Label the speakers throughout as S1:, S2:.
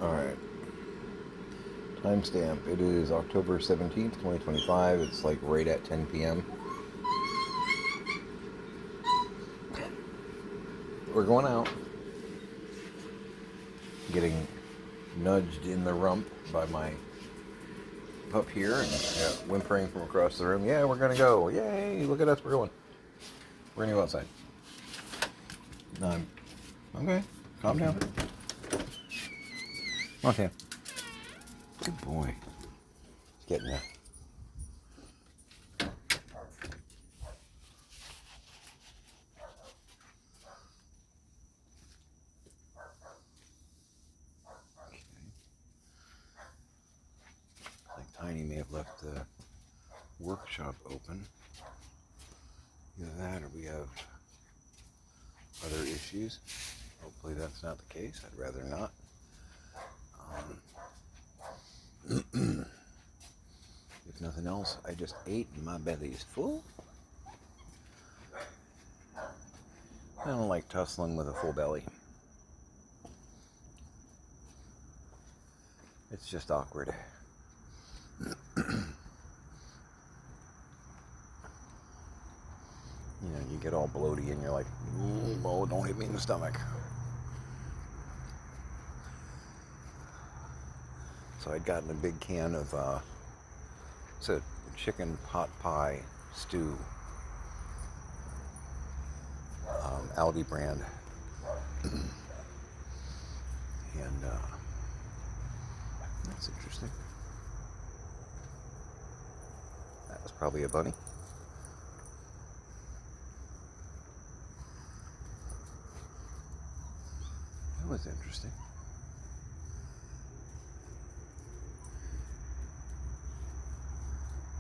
S1: Alright. Timestamp. It is October 17th, 2025. It's like right at 10 p.m. We're going out. Getting nudged in the rump by my pup here and whimpering from across the room. Yeah, we're going to go. Yay, look at us. We're going. We're going to go outside. No, okay. Calm down. Come on, Tam. Good boy. He's getting there. I think Tiny may have left the workshop open. Either that or we have other issues. Hopefully that's not the case. I'd rather not. If nothing else, I just ate and my belly's full. I don't like tussling with a full belly. It's just awkward. You get all bloaty and you're like, oh, don't hit me in the stomach. So I'd gotten a big can of, it's a chicken pot pie stew, Aldi brand. And that's interesting. That was probably a bunny. That was interesting.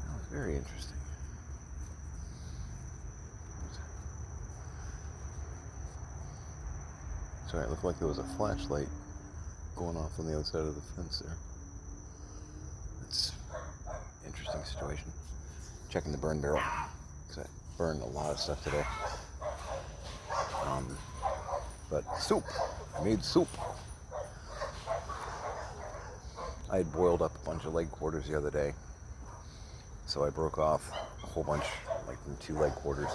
S1: That was very interesting. Sorry, it looked like there was a flashlight going off on the other side of the fence there. It's an interesting situation. Checking the burn barrel, because I burned a lot of stuff today. But soup. I made soup. I had boiled up a bunch of leg quarters the other day. So I broke off a whole bunch, like from 2 leg quarters.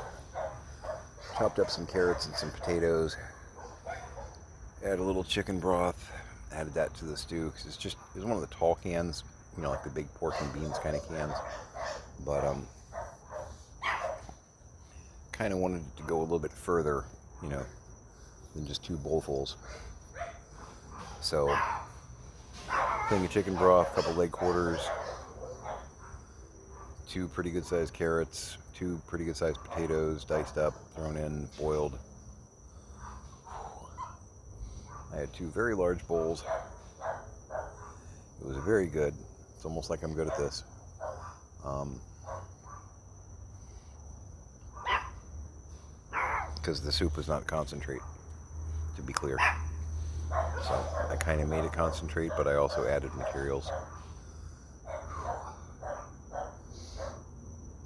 S1: Chopped up some carrots and some potatoes. Add a little chicken broth. Added that to the stew, because it was one of the tall cans, like the big pork and beans kind of cans. But kind of wanted it to go a little bit further, than just 2 bowlfuls. So, thing of chicken broth, couple leg quarters, 2 pretty good sized carrots, 2 pretty good sized potatoes, diced up, thrown in, boiled. I had 2 very large bowls. It was very good. It's almost like I'm good at this. Because the soup was not concentrate, to be clear. So I kind of made it concentrate, but I also added materials.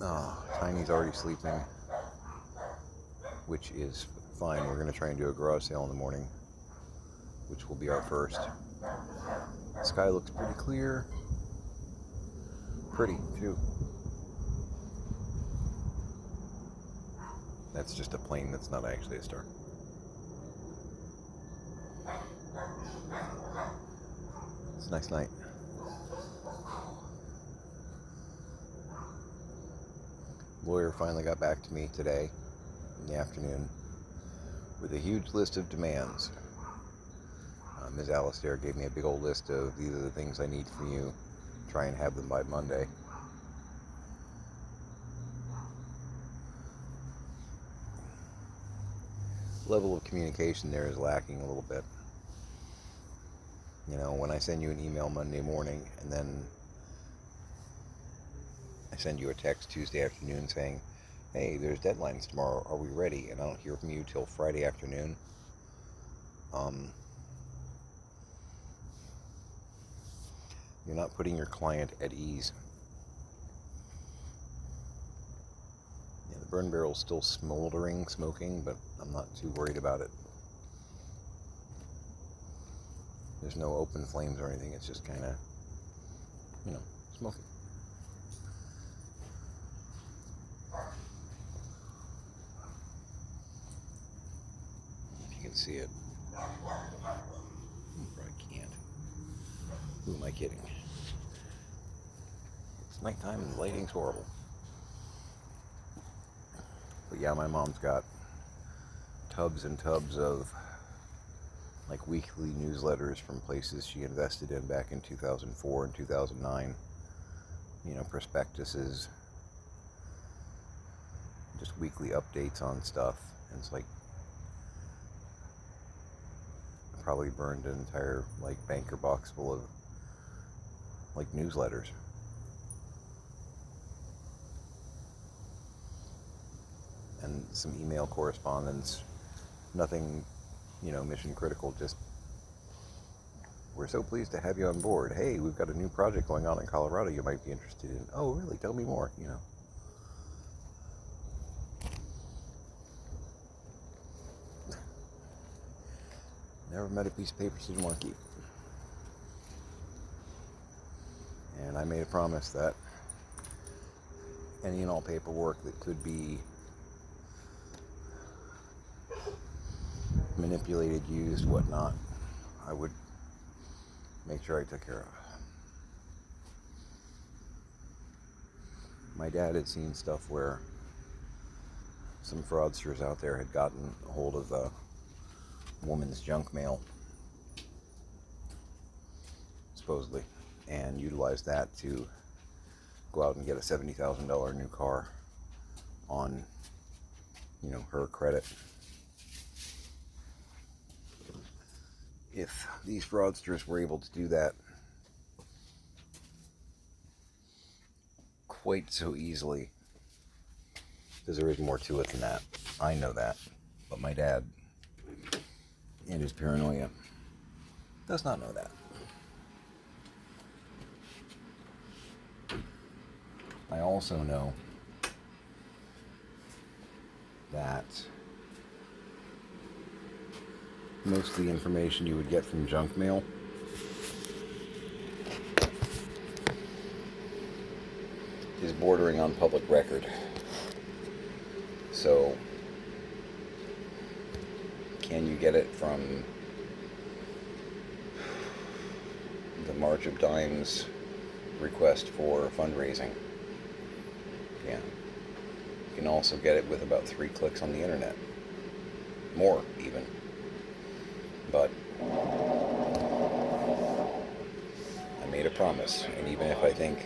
S1: Oh, Tiny's already sleeping, which is fine. We're going to try and do a garage sale in the morning, which will be our first. The sky looks pretty clear. Pretty, too. That's just a plane that's not actually a star. It's a nice night. Lawyer finally got back to me today in the afternoon with a huge list of demands. Ms. Alistair gave me a big old list of these are the things I need from you. Try and have them by Monday. Level of communication there is lacking a little bit. When I send you an email Monday morning and then I send you a text Tuesday afternoon saying, hey, there's deadlines tomorrow, are we ready? And I don't hear from you till Friday afternoon. You're not putting your client at ease. The burn barrel's still smoldering, smoking, but I'm not too worried about it. There's no open flames or anything. It's just kind of, smoking. If you can see it. Probably can't. Who am I kidding? It's nighttime and the lighting's horrible. But yeah, my mom's got tubs and tubs of like weekly newsletters from places she invested in back in 2004 and 2009. Prospectuses, just weekly updates on stuff. And it's like, I probably burned an entire like banker box full of like newsletters. And some email correspondence, nothing, mission critical, just, we're so pleased to have you on board. Hey, we've got a new project going on in Colorado you might be interested in. Oh, really? Tell me more, Never met a piece of paper she didn't want to keep. And I made a promise that any and all paperwork that could be manipulated, used, whatnot, I would make sure I took care of. My dad had seen stuff where some fraudsters out there had gotten a hold of a woman's junk mail, supposedly, and utilized that to go out and get a $70,000 new car on, her credit. If these fraudsters were able to do that quite so easily, because there is more to it than that, I know that, but my dad, in his paranoia, does not know that. I also know that most of the information you would get from junk mail is bordering on public record. So, can you get it from the March of Dimes request for fundraising? Yeah. You can also get it with about 3 clicks on the internet. More, even. But I made a promise, and even if I think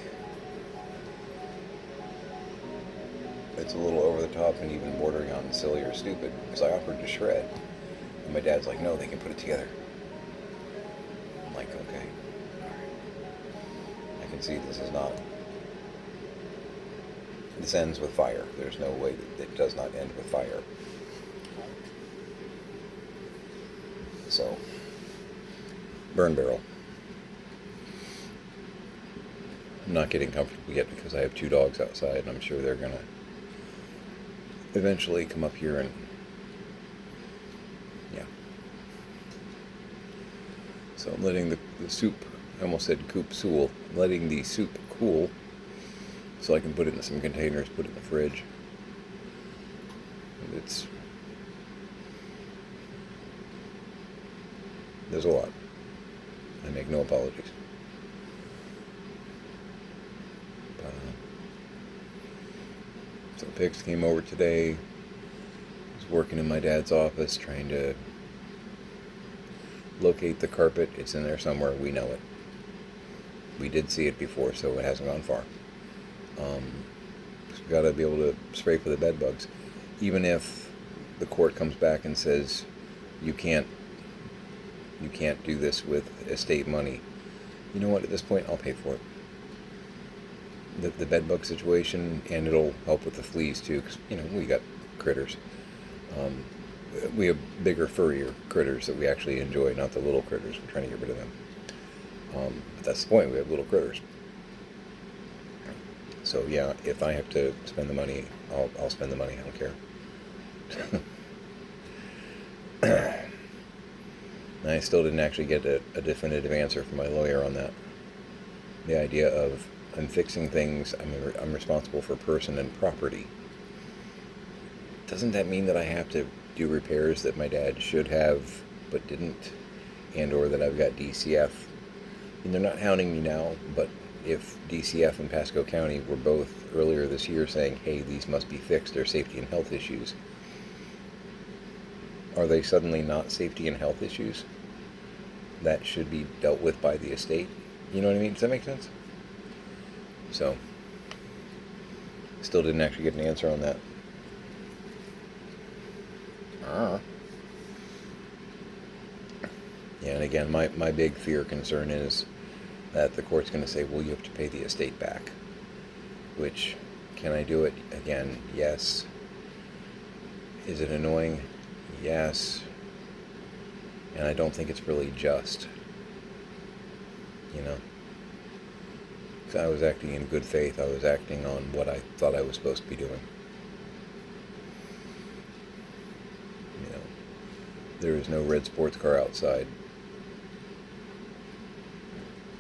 S1: it's a little over the top and even bordering on silly or stupid, because I offered to shred, and my dad's like, no, they can put it together. I'm like, okay, alright. I can see this is not, this ends with fire. There's no way that it does not end with fire. So, burn barrel. I'm not getting comfortable yet because I have 2 dogs outside, and I'm sure they're gonna eventually come up here and, yeah. So I'm letting the soup, I almost said coop soul, letting the soup cool so I can put it in some containers, put it in the fridge. And there's a lot. I make no apologies. So Pix came over today. Was working in my dad's office trying to locate the carpet. It's in there somewhere. We know it. We did see it before, so it hasn't gone far. We've got to be able to spray for the bed bugs. Even if the court comes back and says you can't do this with estate money, you know what, at this point I'll pay for it. The bed bug situation, and it'll help with the fleas too, because we got critters. We have bigger, furrier critters that we actually enjoy, not the little critters. We're trying to get rid of them. But that's the point, we have little critters. So yeah, if I have to spend the money, I'll spend the money, I don't care. And I still didn't actually get a definitive answer from my lawyer on that. The idea of I'm fixing things, I'm responsible for person and property. Doesn't that mean that I have to do repairs that my dad should have but didn't, and or that I've got DCF? And they're not hounding me now, but if DCF and Pasco County were both earlier this year saying, hey, these must be fixed, they're safety and health issues, are they suddenly not safety and health issues that should be dealt with by the estate? You know what I mean? Does that make sense? So, still didn't actually get an answer on that. Yeah, and again, my big fear concern is that the court's going to say, well, you have to pay the estate back. Which, can I do it? Again, yes. Is it annoying? Yes. And I don't think it's really just. You know? Because I was acting in good faith. I was acting on what I thought I was supposed to be doing. You know, there is no red sports car outside.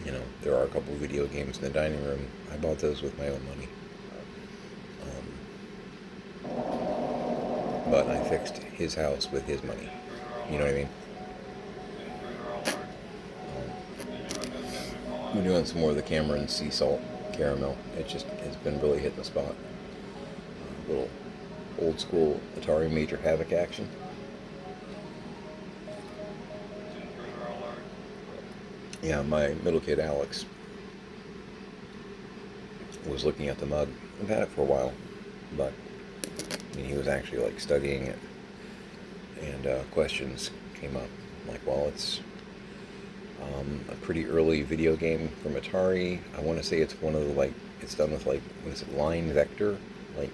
S1: You know, there are a couple of video games in the dining room. I bought those with my own money. But I fixed his house with his money. You know what I mean? We're doing some more of the Cameron sea salt caramel. It's been really hitting the spot. A little old school Atari Major Havoc action. Yeah, my middle kid Alex was looking at the mug. I've had it for a while, but I mean, he was actually like studying it, and questions came up. I'm like, well, it's a pretty early video game from Atari. I want to say it's one of the, like, it's done with, like, what is it, line vector? Like,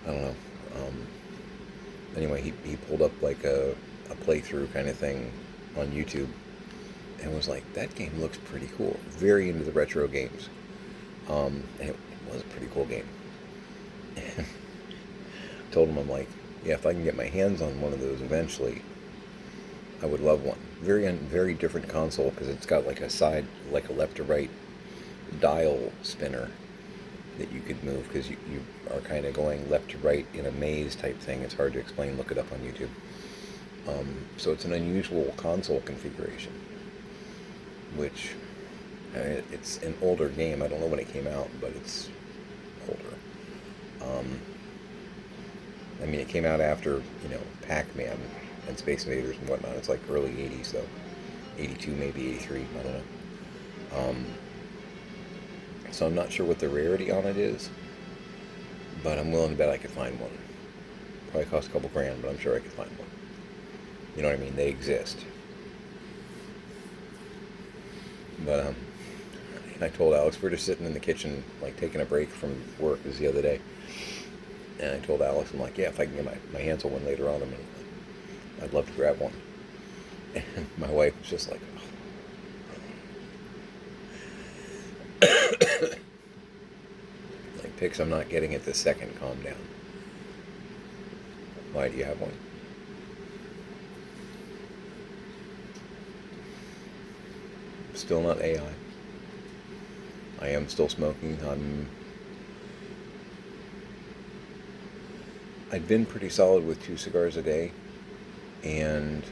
S1: I don't know. Anyway, he pulled up like a playthrough kind of thing on YouTube and was like, that game looks pretty cool. Very into the retro games. And it was a pretty cool game. And I told him, I'm like, yeah, if I can get my hands on one of those eventually, I would love one. Very different console, because it's got like a side, like a left to right dial spinner that you could move, because you are kind of going left to right in a maze type thing. It's hard to explain. Look it up on YouTube. So it's an unusual console configuration, which, I mean, it's an older game. I don't know when it came out, but it's older. I mean, it came out after, you know, Pac-Man and Space Invaders and whatnot. It's like early 80s, though. 82, maybe 83, I don't know. So I'm not sure what the rarity on it is, but I'm willing to bet I could find one. Probably cost a couple grand, but I'm sure I could find one. You know what I mean? They exist. But I told Alex, we're just sitting in the kitchen, like taking a break from work. This the other day, and I told Alex, I'm like, yeah, if I can get my hands on one later on, I'd love to grab one. And my wife was just like, like, Pix, I'm not getting it this second. Calm down. Why, do you have one? Still not AI. I am still smoking. I'd been pretty solid with 2 cigars a day, and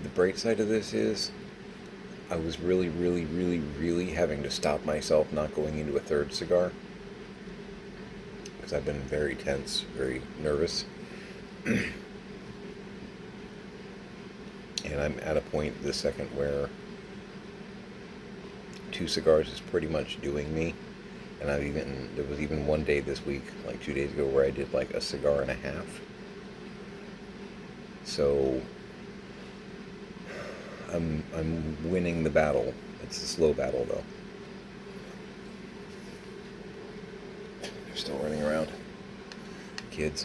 S1: the bright side of this is I was really having to stop myself not going into a 3rd cigar, because I've been very tense, very nervous. And I'm at a point this second where 2 cigars is pretty much doing me. And there was even one day this week, like 2 days ago, where I did like a cigar and a half. So I'm winning the battle. It's a slow battle, though. They're still running around. Kids.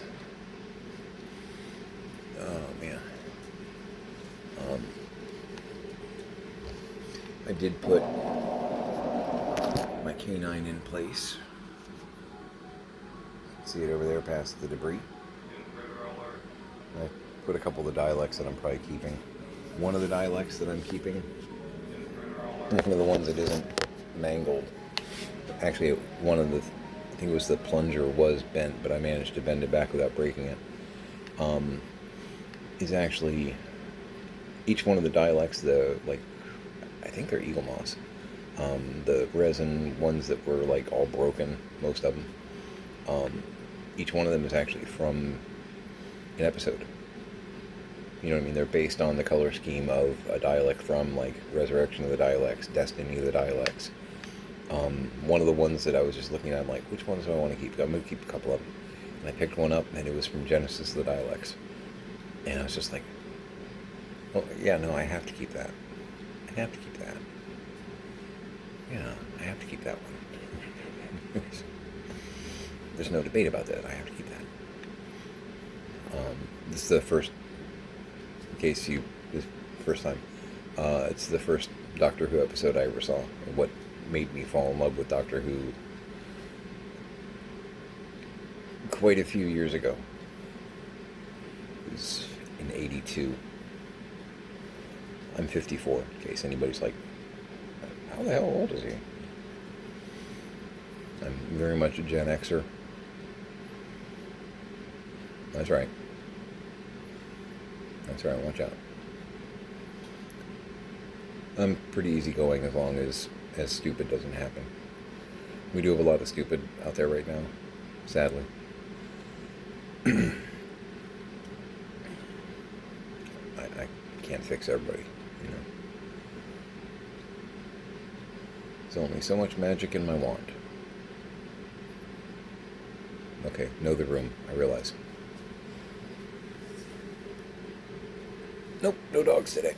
S1: Oh, man. I did put my K9 in place. See it over there past the debris? I put a couple of the dialects that I'm probably keeping. One of the dialects that I'm keeping, one of the ones that isn't mangled. Actually, one of the, I think it was the plunger was bent, but I managed to bend it back without breaking it. Is actually each one of the dialects, I think they're eagle moss. The resin ones that were like all broken, most of them. Each one of them is actually from an episode. You know what I mean? They're based on the color scheme of a dialect from, like, Resurrection of the Dialects, Destiny of the Dialects. One of the ones that I was just looking at, I'm like, which ones do I want to keep? I'm going to keep a couple of them. And I picked one up, and it was from Genesis of the Dialects. And I was just like, oh, yeah, no, I have to keep that. I have to keep that. Yeah, I have to keep that one. There's no debate about that. I have to keep that. This is the first, in case you, this first time, it's the first Doctor Who episode I ever saw. And what made me fall in love with Doctor Who quite a few years ago. It was in '82. I'm 54, in case anybody's like, how the hell old is he? I'm very much a Gen Xer. That's right. That's right, watch out. I'm pretty easygoing as long as stupid doesn't happen. We do have a lot of stupid out there right now, sadly. I can't fix everybody, you know. There's only so much magic in my wand. Okay, know the room, I realize. Nope, no dogs today.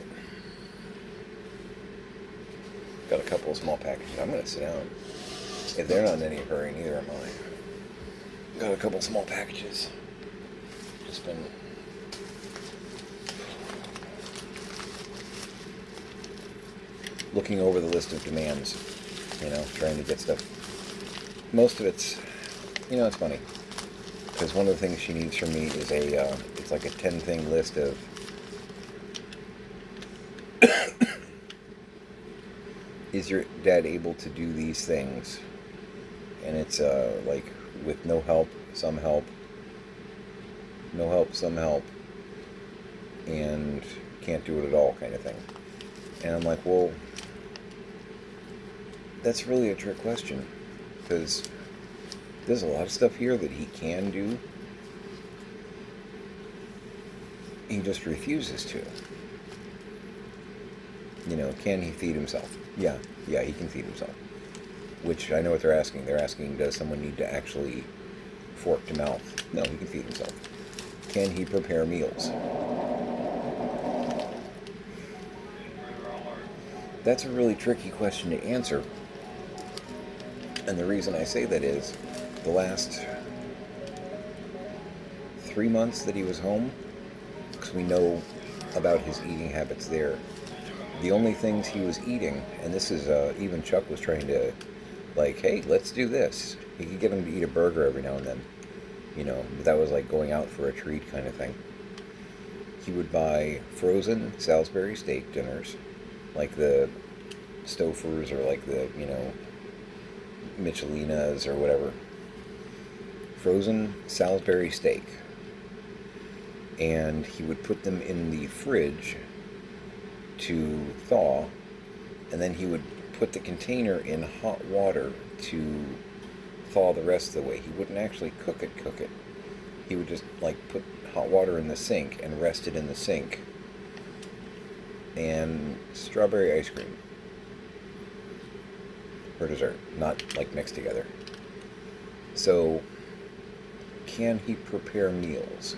S1: Got a couple of small packages. I'm going to sit down. If they're not in any hurry, neither am I. Got a couple of small packages. Just been looking over the list of demands, you know, trying to get stuff. Most of it's, you know, it's funny, because one of the things she needs from me is it's like a 10-thing list of is your dad able to do these things? And it's like with no help, some help, no help, some help, and can't do it at all kind of thing. And I'm like, well, that's really a trick question, because there's a lot of stuff here that he can do. He just refuses to. You know, can he feed himself? Yeah, he can feed himself. Which, I know what they're asking. They're asking, does someone need to actually fork to mouth? No, he can feed himself. Can he prepare meals? That's a really tricky question to answer. And the reason I say that is, the last 3 months that he was home, because we know about his eating habits there, the only things he was eating, and this is, even Chuck was trying to, like, hey, let's do this. He could get him to eat a burger every now and then, you know, but that was like going out for a treat kind of thing. He would buy frozen Salisbury steak dinners, like the Stofers or like the, you know, Michelinas or whatever. Frozen Salisbury steak. And he would put them in the fridge to thaw, and then he would put the container in hot water to thaw the rest of the way. He wouldn't actually cook it. He would just like put hot water in the sink and rest it in the sink. And strawberry ice cream for dessert, not like mixed together. So, can he prepare meals?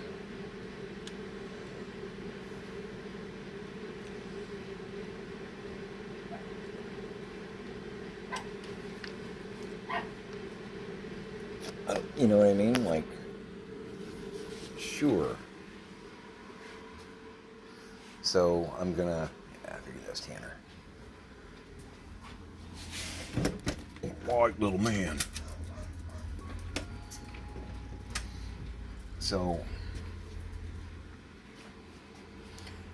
S1: You know what I mean? Like, sure. So I'm gonna figure this, Tanner. White little man. So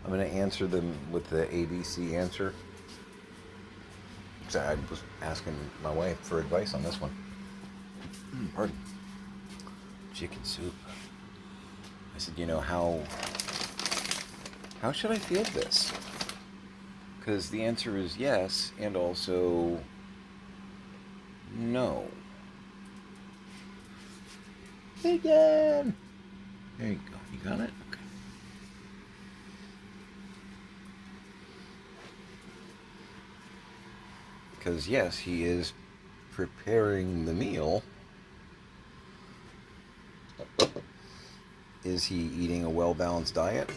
S1: I'm going to answer them with the ABC answer. So I was asking my wife for advice on this one. Pardon. Chicken soup. I said, how should I field this? Because the answer is yes, and also no. Bacon! There you go. You got it? Okay. Because yes, he is preparing the meal. Is he eating a well-balanced diet?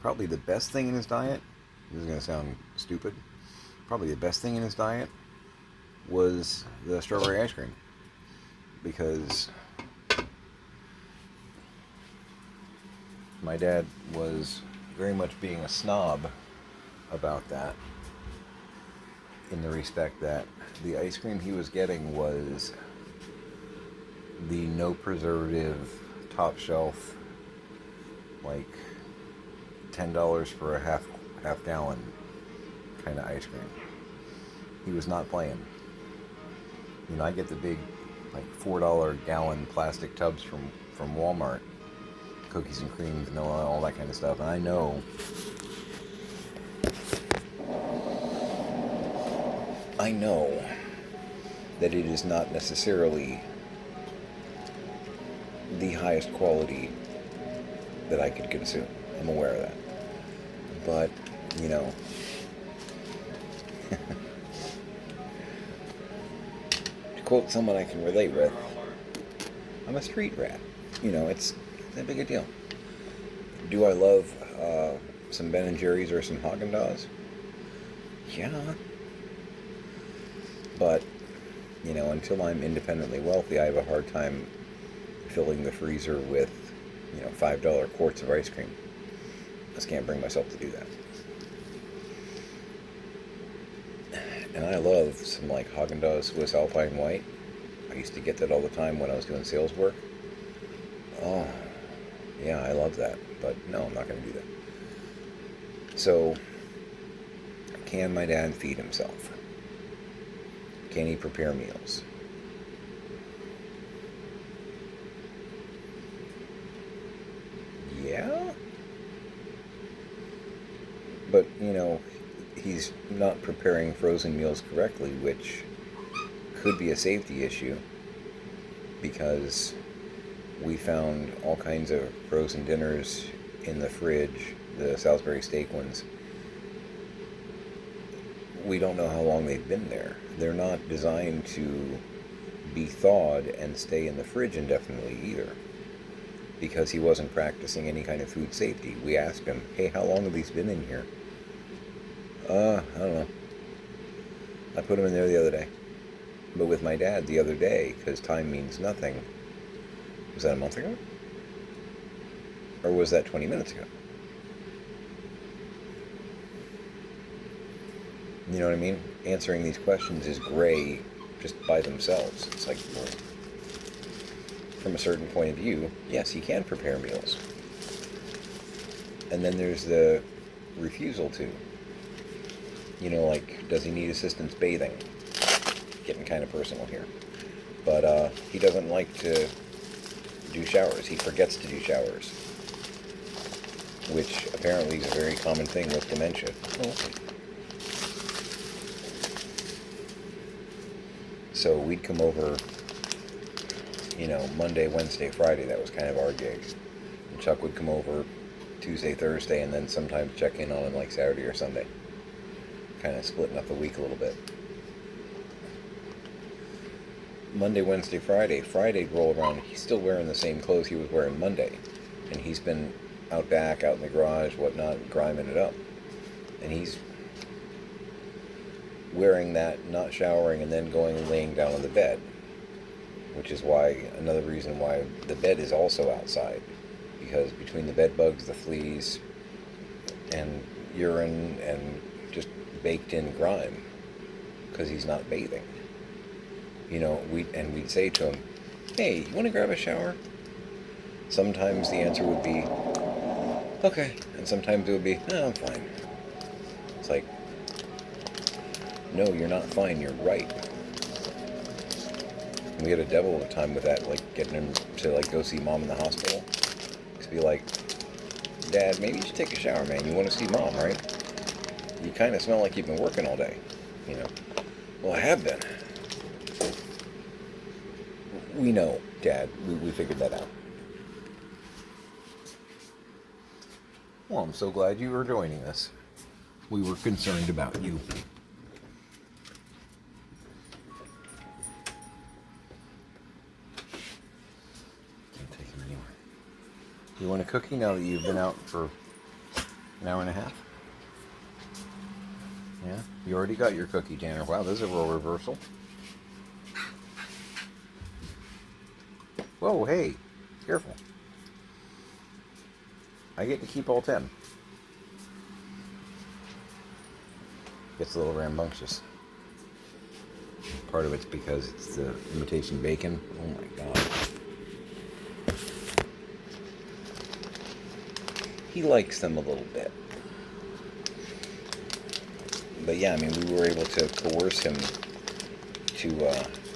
S1: Probably the best thing in his diet, this is going to sound stupid, probably the best thing in his diet was the strawberry ice cream. Because my dad was very much being a snob about that, in the respect that the ice cream he was getting was the no preservative, top shelf, like $10 for a half gallon kind of ice cream. He was not playing. I get the big, like $4 gallon plastic tubs from Walmart, cookies and cream, vanilla, all that kind of stuff, and I know that it is not necessarily the highest quality that I could consume. I'm aware of that. But, to quote someone I can relate with, I'm a street rat. It's that big a deal. Do I love some Ben & Jerry's or some Haagen-Dazs? Yeah. But, until I'm independently wealthy, I have a hard time filling the freezer with, $5 quarts of ice cream. I just can't bring myself to do that. And I love some like Haagen-Dazs Swiss Alpine White. I used to get that all the time when I was doing sales work. Oh, yeah, I love that. But no, I'm not going to do that. So, can my dad feed himself? Can he prepare meals? Yeah. But, he's not preparing frozen meals correctly, which could be a safety issue, because we found all kinds of frozen dinners in the fridge, the Salisbury steak ones. We don't know how long they've been there. They're not designed to be thawed and stay in the fridge indefinitely either, because he wasn't practicing any kind of food safety. We asked him, hey, how long have these been in here? I don't know. I put them in there the other day. But with my dad the other day, because time means nothing, was that a month ago? Or was that 20 minutes ago? You know what I mean? Answering these questions is gray just by themselves. It's like, well, from a certain point of view, yes, he can prepare meals. And then there's the refusal to. Like, does he need assistance bathing? Getting kind of personal here. But he doesn't like to do showers. He forgets to do showers, which apparently is a very common thing with dementia. So we'd come over, Monday, Wednesday, Friday. That was kind of our gig. And Chuck would come over Tuesday, Thursday, and then sometimes check in on him like Saturday or Sunday. Kind of splitting up the week a little bit. Monday, Wednesday, Friday. Friday'd roll around. He's still wearing the same clothes he was wearing Monday. And he's been out back, out in the garage, whatnot, griming it up. And he's wearing that, not showering, and then going and laying down on the bed. Which is another reason why the bed is also outside. Because between the bed bugs, the fleas, and urine, and just baked in grime, because he's not bathing. We'd say to him, hey, you want to grab a shower? Sometimes the answer would be, okay. And sometimes it would be, no, I'm fine. It's like, no, you're not fine, you're right. And we had a devil of a time with that, like getting him to like go see mom in the hospital. To be like, Dad, maybe you should take a shower, man. You want to see mom, right? You kind of smell like you've been working all day, you know. Well, I have been. We know, Dad. We figured that out. Well, I'm so glad you were joining us. We were concerned about you. Can't take him anywhere. You want a cookie now that you've been out for an hour and a half? Yeah? You already got your cookie, Tanner. Wow, this is a role reversal. Whoa, hey. Careful. I get to keep all 10. Gets a little rambunctious. Part of it's because it's the imitation bacon. Oh my god. He likes them a little bit. But yeah, I mean, we were able to coerce him to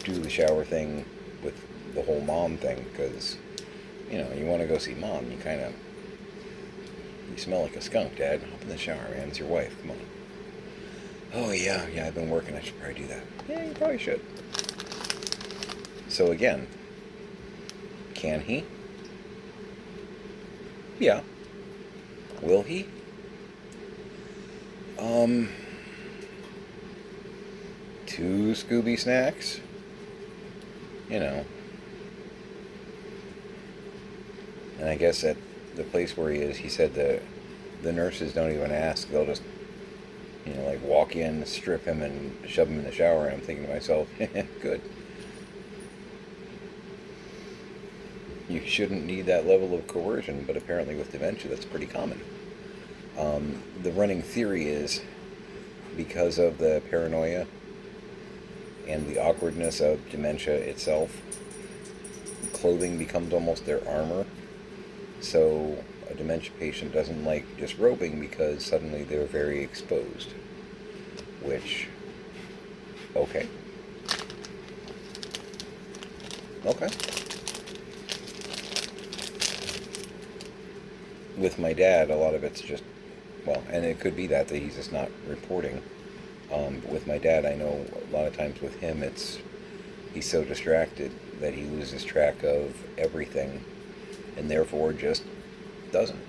S1: do the shower thing with the whole mom thing, because, you know, you want to go see mom, you smell like a skunk, Dad. Hop in the shower, man. It's your wife. Come on. Oh, yeah, I've been working. I should probably do that. Yeah, you probably should. So again, can he? Yeah. Will he? 2 Scooby snacks? You know. And I guess at the place where he is, he said the nurses don't even ask. They'll just, you know, like walk in, strip him, and shove him in the shower. And I'm thinking to myself, good. You shouldn't need that level of coercion, but apparently with dementia, that's pretty common. The running theory is because of the paranoia and the awkwardness of dementia itself, clothing becomes almost their armor. So a dementia patient doesn't like disrobing because suddenly they're very exposed. Which, okay. With my dad, a lot of it's just, well, and it could be that he's just not reporting. But with my dad, I know a lot of times with him, he's so distracted that he loses track of everything, and therefore just doesn't.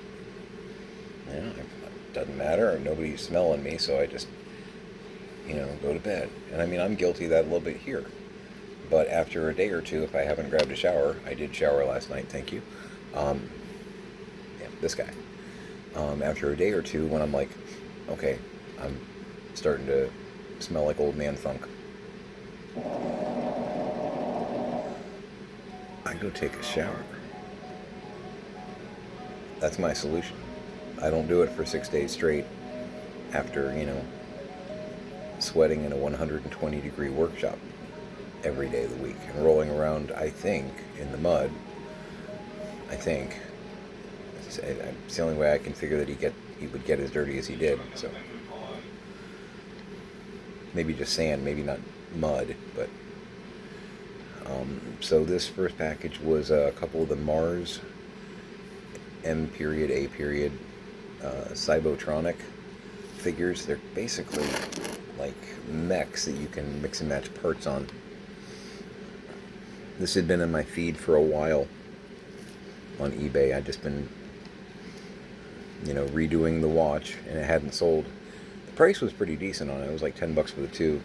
S1: You know, it doesn't matter. Nobody's smelling me, so I just, you know, go to bed. And I mean, I'm guilty of that a little bit here. But after a day or two, if I haven't grabbed a shower, I did shower last night, thank you. This guy. After a day or two, when I'm like, okay, I'm starting to smell like old man funk, I go take a shower. That's my solution. I don't do it for 6 days straight after, you know, sweating in a 120-degree workshop every day of the week and rolling around, I think, in the mud. I think. It's the only way I can figure that he would get as dirty as he did. So maybe just sand, maybe not mud. But so this first package was a couple of the Mars M period A period Cybotronic figures. They're basically like mechs that you can mix and match parts on. This had been in my feed for a while on eBay. I'd just been, you know, redoing the watch, and it hadn't sold. The price was pretty decent on it. It was like $10 for the two.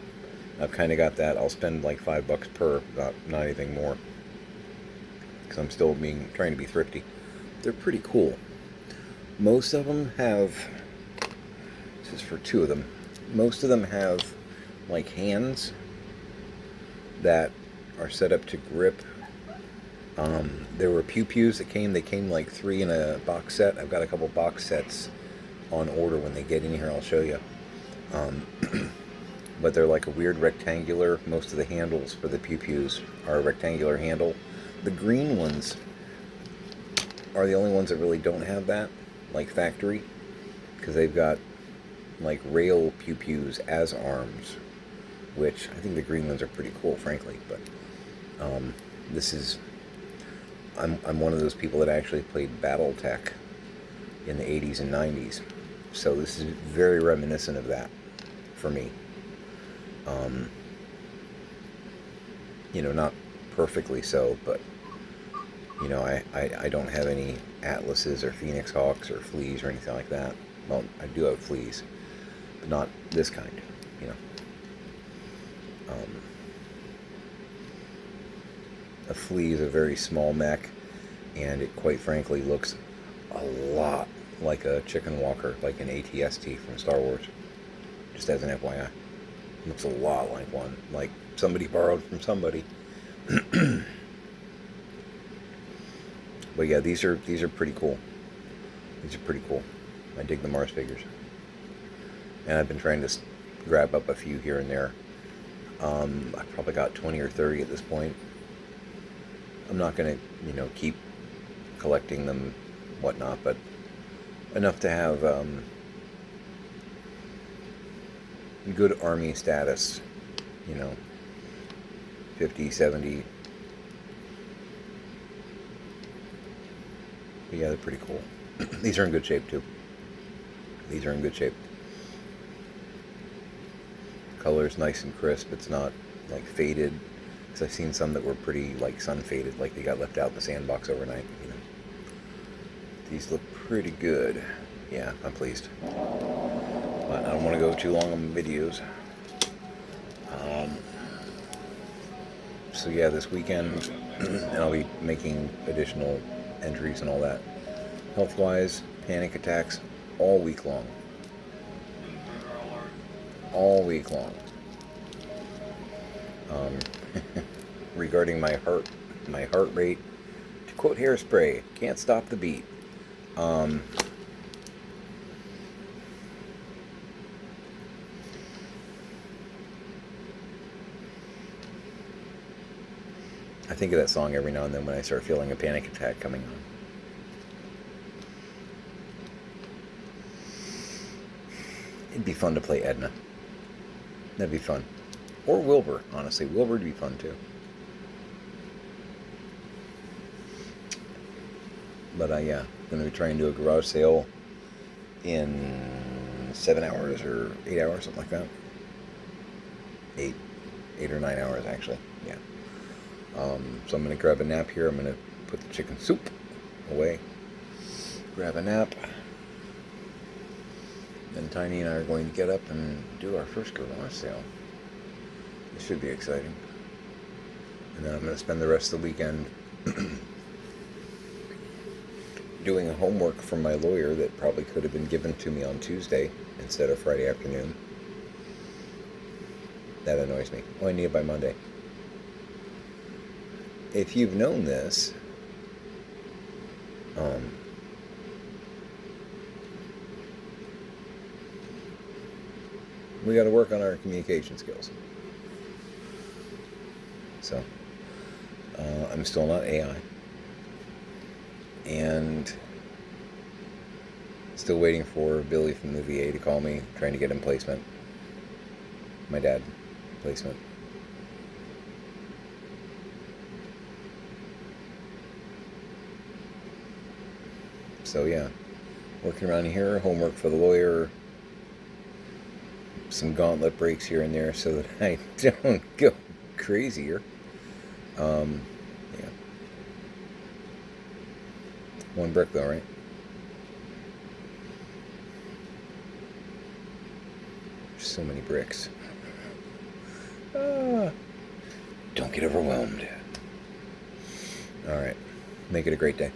S1: I've kind of got that. I'll spend like $5 per, not anything more, because I'm still trying to be thrifty. They're pretty cool. Most of them have, this is for 2 of them, most of them have like hands that are set up to grip. There were pew-pews that came. They came like 3 in a box set. I've got a couple box sets on order. When they get in here, I'll show you. But they're like a weird rectangular. Most of the handles for the pew-pews are a rectangular handle The green ones are the only ones that really don't have that, like factory, because they've got like rail pew-pews as arms, which I think the green ones are pretty cool, frankly. But this is, I'm one of those people that actually played BattleTech in the 80s and 90s, so this is very reminiscent of that for me. You know, not perfectly so, but you know, I don't have any Atlases or Phoenix Hawks or Fleas or anything like that. Well, I do have Fleas, but not this kind, you know. A Flea is a very small mech, and it quite frankly looks a lot like a chicken walker, like an AT-ST from Star Wars. Just as an FYI. It looks a lot like one, like somebody borrowed from somebody. But yeah, these are pretty cool. These are pretty cool. I dig the Mars figures, and I've been trying to grab up a few here and there. I've probably got 20 or 30 at this point. I'm not gonna, you know, keep collecting them, whatnot, but enough to have good army status, you know, 50, 70. But yeah, they're pretty cool. These are in good shape too. These are in good shape. Color's nice and crisp. It's not like faded, because I've seen some that were pretty like sun faded, like they got left out in the sandbox overnight, you know. These look pretty good. Yeah, I'm pleased. But I don't want to go too long on videos. So yeah, this weekend, and I'll be making additional entries and all that. Health-wise, panic attacks all week long. All week long. Regarding my heart rate, to quote Hairspray, can't stop the beat. I think of that song every now and then when I start feeling a panic attack coming on. It'd be fun to play Edna. That'd be fun. Or Wilbur, honestly. Wilbur would be fun too. But yeah, I'm going to be trying to do a garage sale in 7 hours or 8 hours, something like that. 8 or 9 hours, actually. Yeah. So I'm going to grab a nap here. I'm going to put the chicken soup away. Grab a nap. Then Tiny and I are going to get up and do our first garage sale. This should be exciting. And then I'm going to spend the rest of the weekend doing homework from my lawyer that probably could have been given to me on Tuesday instead of Friday afternoon. That annoys me. Oh, I need it by Monday. If you've known this, we got to work on our communication skills. So, I'm still not AI. And still waiting for Billy from the VA to call me, trying to get him placement. My dad, placement. So yeah, working around here, homework for the lawyer, some gauntlet breaks here and there so that I don't go crazier. Yeah. One brick though, right? There's so many bricks. Don't get overwhelmed. Alright. Make it a great day.